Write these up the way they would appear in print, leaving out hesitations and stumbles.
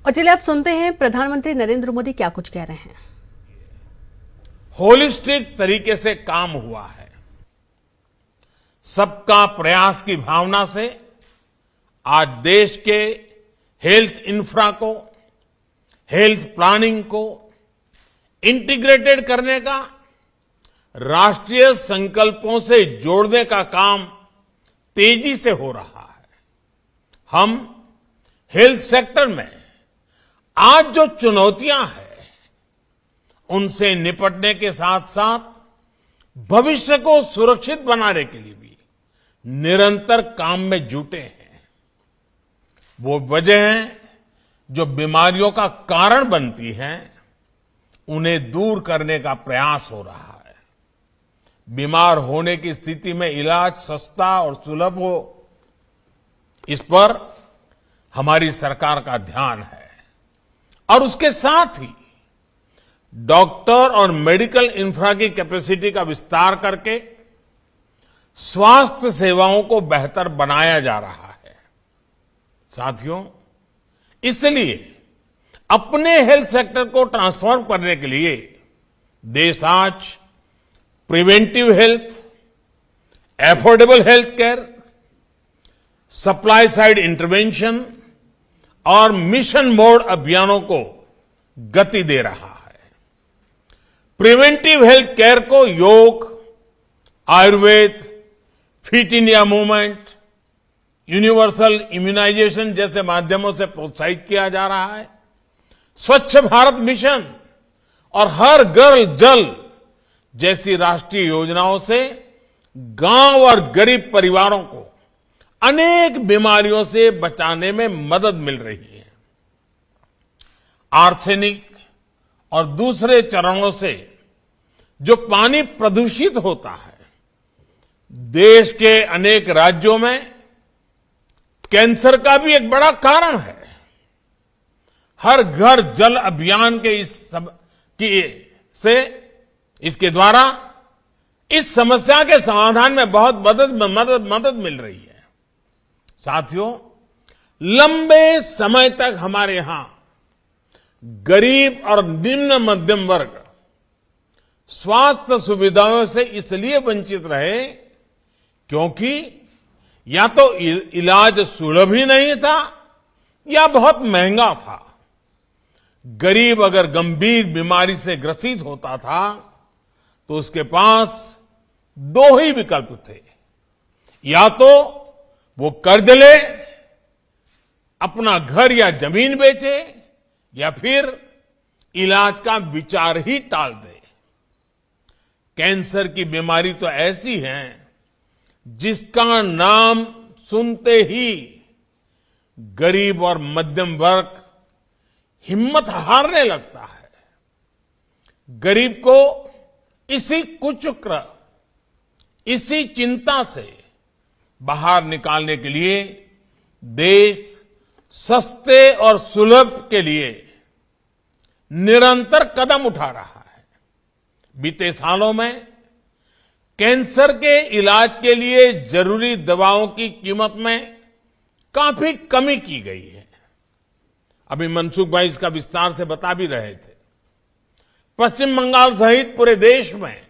और चलिए आप सुनते हैं प्रधानमंत्री नरेंद्र मोदी क्या कुछ कह रहे हैं। होलिस्टिक तरीके से काम हुआ है। सबका प्रयास की भावना से आज देश के हेल्थ इंफ्रा को, हेल्थ प्लानिंग को इंटीग्रेटेड करने का, राष्ट्रीय संकल्पों से जोड़ने का काम तेजी से हो रहा है। हम हेल्थ सेक्टर में आज जो चुनौतियां हैं, उनसे निपटने के साथ साथ भविष्य को सुरक्षित बनाने के लिए भी निरंतर काम में जुटे हैं। वो वजह है जो बीमारियों का कारण बनती हैं, उन्हें दूर करने का प्रयास हो रहा है। बीमार होने की स्थिति में इलाज सस्ता और सुलभ हो, इस पर हमारी सरकार का ध्यान है। और उसके साथ ही डॉक्टर और मेडिकल इंफ्रा की कैपेसिटी का विस्तार करके स्वास्थ्य सेवाओं को बेहतर बनाया जा रहा है। साथियों, इसलिए अपने हेल्थ सेक्टर को ट्रांसफॉर्म करने के लिए देश आज preventive health, affordable health care, supply side intervention और मिशन मोड अभियानों को गति दे रहा है। प्रिवेंटिव हेल्थ केयर को yoga, Ayurveda, fit India movement, universal immunisation जैसे माध्यमों से प्रोत्साहित किया जा रहा है। स्वच्छ भारत मिशन और हर घर जल जैसी राष्ट्रीय योजनाओं से गांव और गरीब परिवारों को अनेक बीमारियों से बचाने में मदद मिल रही है। आर्सेनिक और दूसरे चरणों से जो पानी प्रदूषित होता है, देश के अनेक राज्यों में कैंसर का भी एक बड़ा कारण है। हर घर जल अभियान के इसके द्वारा इस समस्या के समाधान में बहुत मदद मिल रही है। साथियों, लंबे समय तक हमारे यहां गरीब और निम्न मध्यम वर्ग स्वास्थ्य सुविधाओं से इसलिए वंचित रहे क्योंकि या तो इलाज सुलभ ही नहीं था या बहुत महंगा था। गरीब अगर गंभीर बीमारी से ग्रसित होता था तो उसके पास दो ही विकल्प थे, या तो वो कर्ज ले, अपना घर या जमीन बेचे, या फिर इलाज का विचार ही टाल दे। कैंसर की बीमारी तो ऐसी है जिसका नाम सुनते ही गरीब और मध्यम वर्ग हिम्मत हारने लगता है। गरीब को इसी कुचक्र, इसी चिंता से बाहर निकालने के लिए देश सस्ते और सुलभ के लिए निरंतर कदम उठा रहा है। बीते सालों में कैंसर के इलाज के लिए जरूरी दवाओं की कीमत में काफी कमी की गई है। अभी मनसुख भाई इसका विस्तार से बता भी रहे थे। पश्चिम बंगाल सहित पूरे देश में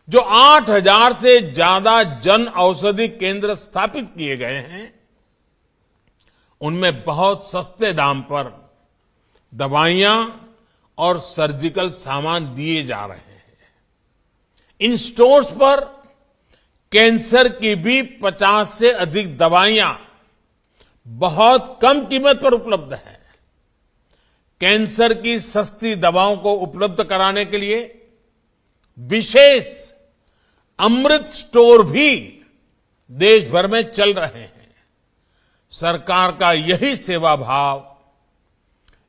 जो 8,000 से ज्यादा जन औषधि केंद्र स्थापित किए गए हैं, उनमें बहुत सस्ते दाम पर दवाइयां और सर्जिकल सामान दिए जा रहे हैं। इन स्टोर्स पर कैंसर की भी 50 से अधिक दवाइयां बहुत कम कीमत पर उपलब्ध है। कैंसर की सस्ती दवाओं को उपलब्ध कराने के लिए विशेष अमृत स्टोर भी देश भर में चल रहे हैं। सरकार का यही सेवा भाव,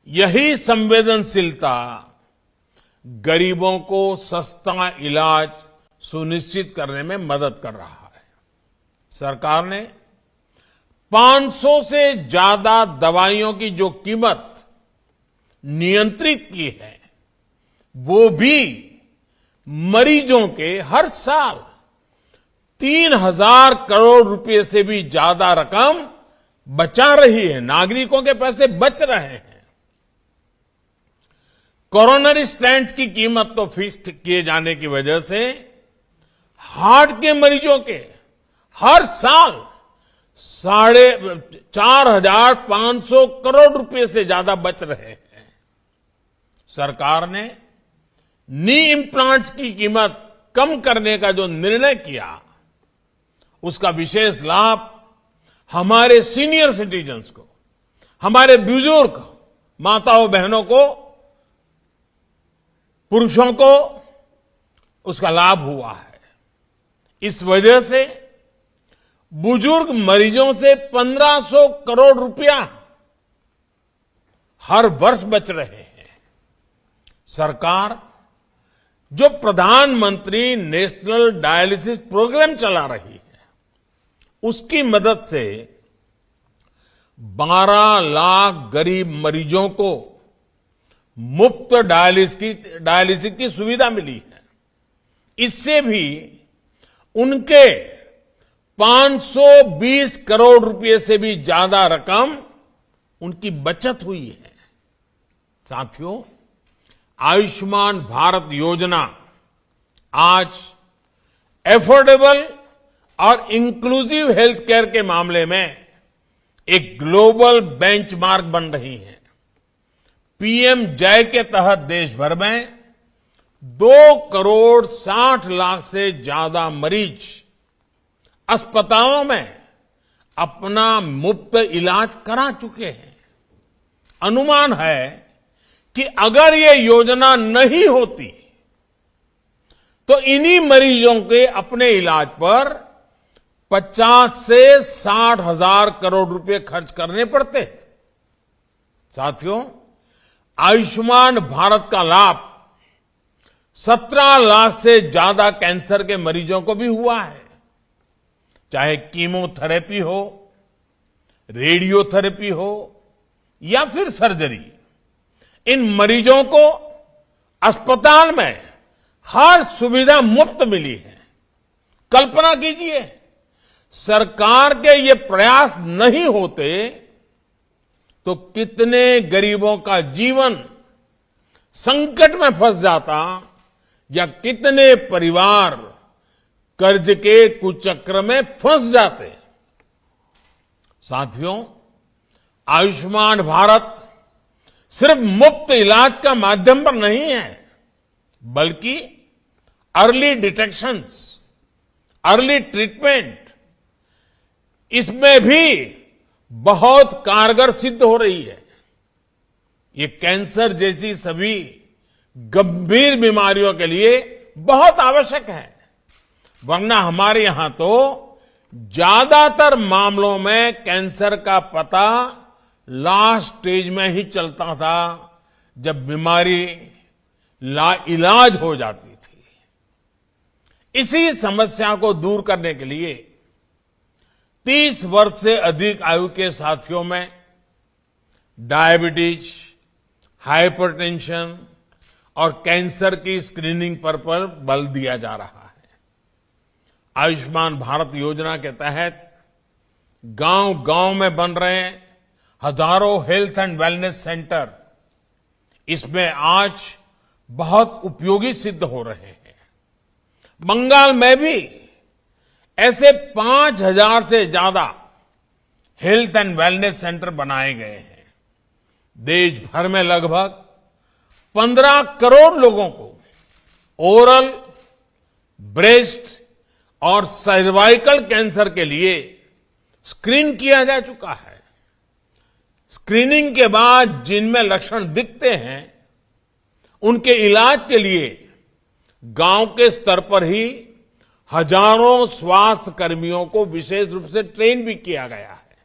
यही संवेदनशीलता गरीबों को सस्ता इलाज सुनिश्चित करने में मदद कर रहा है। सरकार ने 500 से ज्यादा दवाइयों की जो कीमत नियंत्रित की है, वो भी मरीजों के हर साल 3,000 करोड़ रुपए से भी ज्यादा रकम बचा रही है। नागरिकों के पैसे बच रहे हैं। कोरोनरी स्टेंट्स की कीमत तो फिक्स किए जाने की वजह से हार्ट के मरीजों के हर साल 4,500 करोड़ रुपए से ज्यादा बच रहे हैं। सरकार ने नी इम्प्लांट्स की कीमत कम करने का जो निर्णय किया, उसका विशेष लाभ हमारे सीनियर सिटीजन्स को, हमारे बुजुर्ग माताओं बहनों को, पुरुषों को उसका लाभ हुआ है। इस वजह से बुजुर्ग मरीजों से 1,500 करोड़ रुपया हर वर्ष बच रहे हैं। सरकार जो प्रधानमंत्री नेशनल डायलिसिस प्रोग्राम चला रही है, उसकी मदद से 12 लाख गरीब मरीजों को मुफ्त डायलिसिस की सुविधा मिली है। इससे भी उनके 520 करोड़ रुपए से भी ज्यादा रकम उनकी बचत हुई है। साथियों, आयुष्मान भारत योजना आज एफोर्डेबल और इंक्लूसिव हेल्थ केयर के मामले में एक ग्लोबल बेंचमार्क बन रही है। पीएम जय के तहत देश भर में 2 करोड़ 60 लाख से ज्यादा मरीज अस्पतालों में अपना मुफ्त इलाज करा चुके हैं। अनुमान है कि अगर ये योजना नहीं होती तो इन्हीं मरीजों के अपने इलाज पर 50 से 60 हजार करोड़ रुपए खर्च करने पड़ते। साथियों, आयुष्मान भारत का लाभ 17 लाख से ज्यादा कैंसर के मरीजों को भी हुआ है। चाहे कीमोथेरेपी हो, रेडियोथेरेपी हो या फिर सर्जरी, इन मरीजों को अस्पताल में हर सुविधा मुफ्त मिली है। कल्पना कीजिए, सरकार के ये प्रयास नहीं होते तो कितने गरीबों का जीवन संकट में फंस जाता या कितने परिवार कर्ज के कुचक्र में फंस जाते। साथियों, आयुष्मान भारत सिर्फ मुफ्त इलाज का माध्यम पर नहीं है, बल्कि अर्ली डिटेक्शन, अर्ली ट्रीटमेंट, इसमें भी बहुत कारगर सिद्ध हो रही है। ये कैंसर जैसी सभी गंभीर बीमारियों के लिए बहुत आवश्यक है, वरना हमारे यहां तो ज्यादातर मामलों में कैंसर का पता लास्ट स्टेज में ही चलता था, जब बीमारी लाइलाज हो जाती थी। इसी समस्या को दूर करने के लिए 30 वर्ष से अधिक आयु के साथियों में डायबिटीज, हाइपरटेंशन और कैंसर की स्क्रीनिंग पर बल दिया जा रहा है। आयुष्मान भारत योजना के तहत गांव-गांव में बन रहे हजारों हेल्थ एंड वेलनेस सेंटर इसमें आज बहुत उपयोगी सिद्ध हो रहे हैं। बंगाल में भी ऐसे 5,000 से ज्यादा हेल्थ एंड वेलनेस सेंटर बनाए गए हैं। देश भर में लगभग 15 करोड़ लोगों को ओरल, ब्रेस्ट और सर्वाइकल कैंसर के लिए स्क्रीन किया जा चुका है। स्क्रीनिंग के बाद जिनमें लक्षण दिखते हैं, उनके इलाज के लिए गांव के स्तर पर ही हजारों स्वास्थ्य कर्मियों को विशेष रूप से ट्रेन भी किया गया है।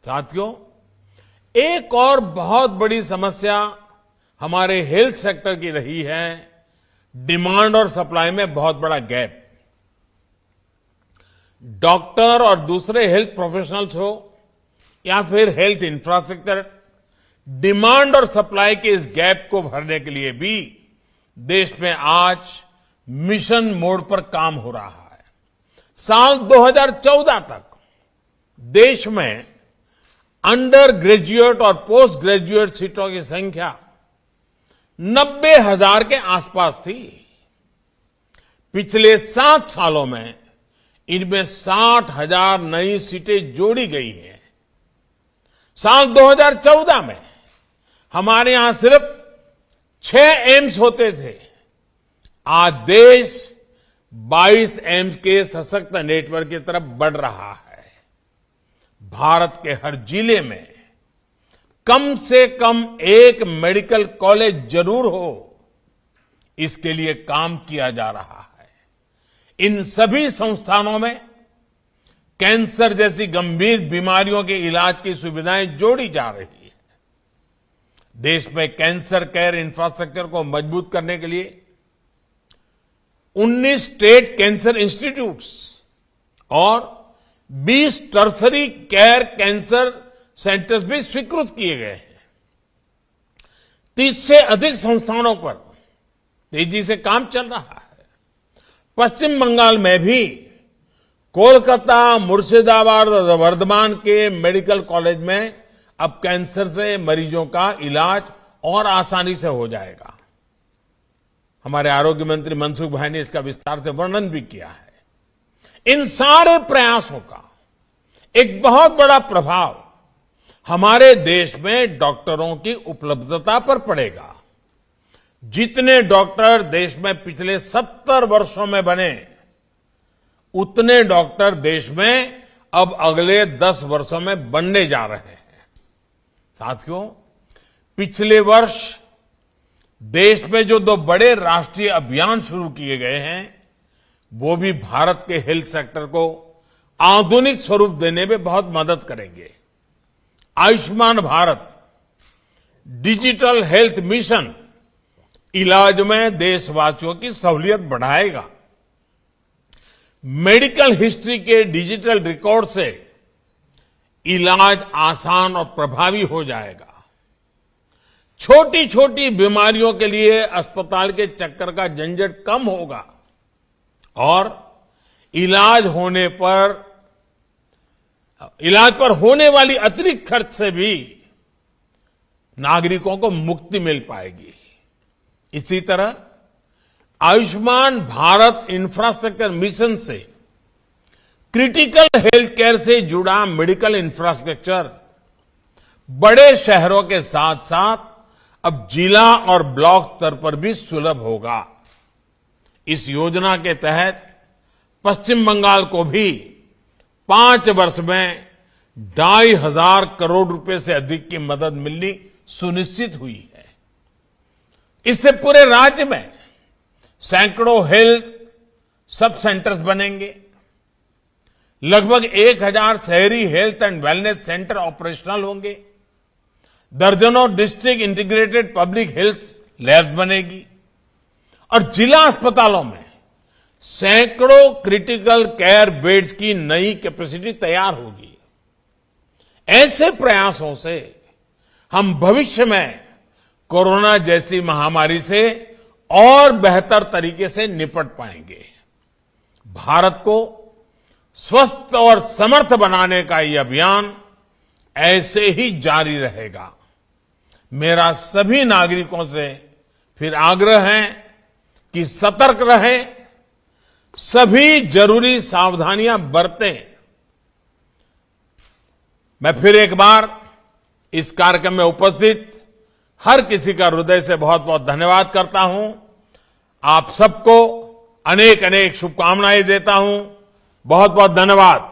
साथियों, एक और बहुत बड़ी समस्या हमारे हेल्थ सेक्टर की रही है, डिमांड और सप्लाई में बहुत बड़ा गैप। डॉक्टर और दूसरे हेल्थ प्रोफेशनल्स हो या फिर हेल्थ इंफ्रास्ट्रक्चर, डिमांड और सप्लाई के इस गैप को भरने के लिए भी देश में आज मिशन मोड पर काम हो रहा है। साल 2014 तक देश में अंडर ग्रेजुएट और पोस्ट ग्रेजुएट सीटों की संख्या 90,000 के आसपास थी। पिछले 7 सालों में इनमें 60,000 नई सीटें जोड़ी गई हैं। साल 2014 में हमारे यहां सिर्फ 6 एम्स होते थे। आज देश 22 एम्स के सशक्त नेटवर्क की तरफ बढ़ रहा है। भारत के हर जिले में कम से कम एक मेडिकल कॉलेज जरूर हो, इसके लिए काम किया जा रहा है। इन सभी संस्थानों में कैंसर जैसी गंभीर बीमारियों के इलाज की सुविधाएं जोड़ी जा रही है। देश में कैंसर केयर इंफ्रास्ट्रक्चर को मजबूत करने के लिए 19 स्टेट कैंसर इंस्टीट्यूट्स और 20 टर्सरी केयर कैंसर सेंटर्स भी स्वीकृत किए गए हैं। 30 से अधिक संस्थानों पर तेजी से काम चल रहा है। पश्चिम बंगाल में भी कोलकाता, मुर्शिदाबाद और वर्धमान के मेडिकल कॉलेज में अब कैंसर से मरीजों का इलाज और आसानी से हो जाएगा। हमारे आरोग्य मंत्री मनसुख भाई ने इसका विस्तार से वर्णन भी किया है। इन सारे प्रयासों का एक बहुत बड़ा प्रभाव हमारे देश में डॉक्टरों की उपलब्धता पर पड़ेगा। जितने डॉक्टर देश में पिछले 70 वर्षों में बने, उतने डॉक्टर देश में अब अगले 10 वर्षों में बनने जा रहे हैं। साथियों, पिछले वर्ष देश में जो 2 बड़े राष्ट्रीय अभियान शुरू किए गए हैं, वो भी भारत के हेल्थ सेक्टर को आधुनिक स्वरूप देने में बहुत मदद करेंगे। Ayushman Bharat digital health mission इलाज में देशवासियों की सहूलियत बढ़ाएगा। मेडिकल हिस्ट्री के डिजिटल रिकॉर्ड से इलाज आसान और प्रभावी हो जाएगा। छोटी छोटी बीमारियों के लिए अस्पताल के चक्कर का झंझट कम होगा और इलाज पर होने वाली अतिरिक्त खर्च से भी नागरिकों को मुक्ति मिल पाएगी। इसी तरह आयुष्मान भारत इंफ्रास्ट्रक्चर मिशन से क्रिटिकल हेल्थ केयर से जुड़ा मेडिकल इंफ्रास्ट्रक्चर बड़े शहरों के साथ साथ अब जिला और ब्लॉक स्तर पर भी सुलभ होगा। इस योजना के तहत पश्चिम बंगाल को भी 5 वर्ष में 2,500 करोड़ रुपए से अधिक की मदद मिलनी सुनिश्चित हुई है। इससे पूरे राज्य में सैकड़ों हेल्थ सब सेंटर्स बनेंगे। लगभग 1,000 शहरी health and wellness centre operational होंगे। दर्जनों district integrated public health lab बनेगी और जिला अस्पतालों में सैकड़ों क्रिटिकल केयर बेड्स की नई कैपेसिटी तैयार होगी। ऐसे प्रयासों से हम भविष्य में कोरोना जैसी महामारी से और बेहतर तरीके से निपट पाएंगे। भारत को स्वस्थ और समर्थ बनाने का ये अभियान ऐसे ही जारी रहेगा। मेरा सभी नागरिकों से फिर आग्रह है कि सतर्क रहें, सभी जरूरी सावधानियां बरतें। मैं फिर एक बार इस कार्यक्रम में उपस्थित हर किसी का हृदय से बहुत बहुत धन्यवाद करता हूं। आप सबको अनेक अनेक शुभकामनाएं देता हूं। बहुत बहुत धन्यवाद।